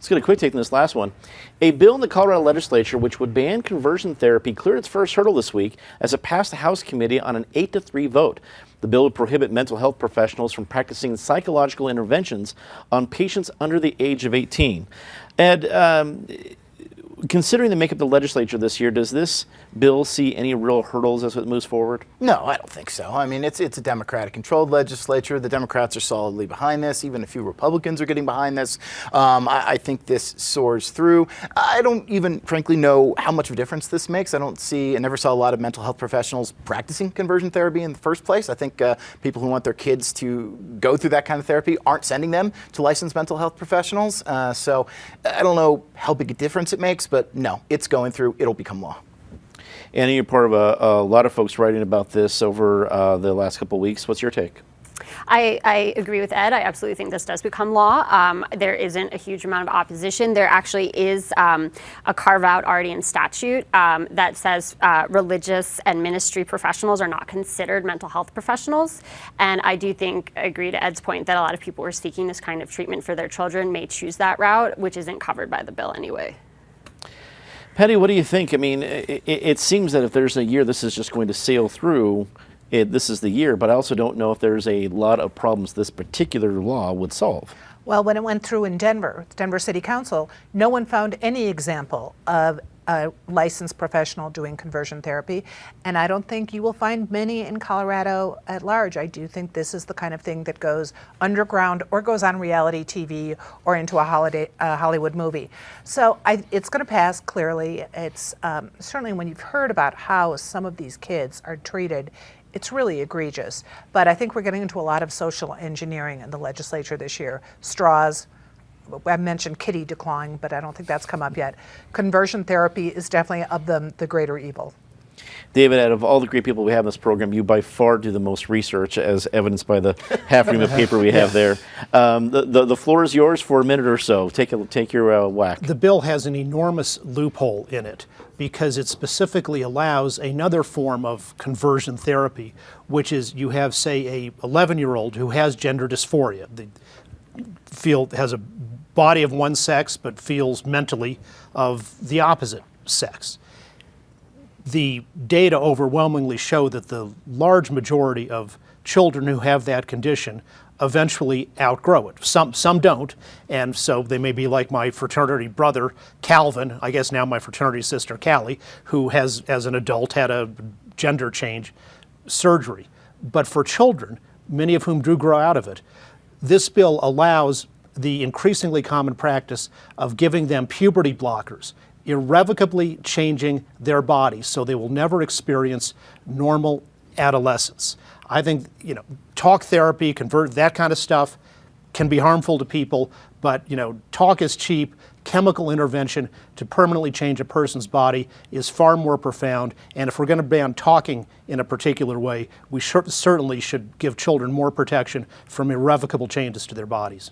Let's get a quick take on this last one. A bill in the Colorado legislature which would ban conversion therapy cleared its first hurdle this week as it passed the House committee on an 8-3 vote. The bill would prohibit mental health professionals from practicing psychological interventions on patients under the age of 18. Ed, considering the makeup of the legislature this year, does this bill see any real hurdles as it moves forward? No, I don't think so. I mean, it's a Democratic-controlled legislature. The Democrats are solidly behind this. Even a few Republicans are getting behind this. I think this soars through. I don't even, frankly, know how much of a difference this makes. I never saw a lot of mental health professionals practicing conversion therapy in the first place. I think people who want their kids to go through that kind of therapy aren't sending them to licensed mental health professionals. So I don't know how big a difference it makes, but no, it's going through. It'll become law. Annie, you're part of a lot of folks writing about this over the last couple of weeks. What's your take? I agree with Ed. I absolutely think this does become law. There isn't a huge amount of opposition. There actually is a carve-out already in statute that says religious and ministry professionals are not considered mental health professionals. And I do think, agree to Ed's point, that a lot of people who are seeking this kind of treatment for their children may choose that route, which isn't covered by the bill anyway. Patty, what do you think? I mean, it seems that if there's a year this is just going to sail through, this is the year, but I also don't know if there's a lot of problems this particular law would solve. Well, when it went through in Denver, Denver City Council, no one found any example of a licensed professional doing conversion therapy, and I don't think you will find many in Colorado at large. I do think this is the kind of thing that goes underground or goes on reality TV or into a Hollywood movie. So it's going to pass clearly. It's certainly when you've heard about how some of these kids are treated, it's really egregious. But I think we're getting into a lot of social engineering in the legislature this year. Straws. I mentioned kitty declawing, but I don't think that's come up yet. Conversion therapy is definitely of the greater evil. David, out of all the great people we have in this program, you by far do the most research, as evidenced by the half ream of paper we have there. The floor is yours for a minute or so. Take your whack. The bill has an enormous loophole in it because it specifically allows another form of conversion therapy, which is you have, say, a 11-year-old who has gender dysphoria, has a body of one sex but feels mentally of the opposite sex. The data overwhelmingly show that the large majority of children who have that condition eventually outgrow it. Some don't, and so they may be like my fraternity brother, Calvin, I guess now my fraternity sister, Callie, who has, as an adult, had a gender change surgery. But for children, many of whom do grow out of it, this bill allows the increasingly common practice of giving them puberty blockers, irrevocably changing their bodies so they will never experience normal adolescence. I think, talk therapy, convert, that kind of stuff can be harmful to people, but, talk is cheap. Chemical intervention to permanently change a person's body is far more profound, and if we're going to ban talking in a particular way, we certainly should give children more protection from irrevocable changes to their bodies.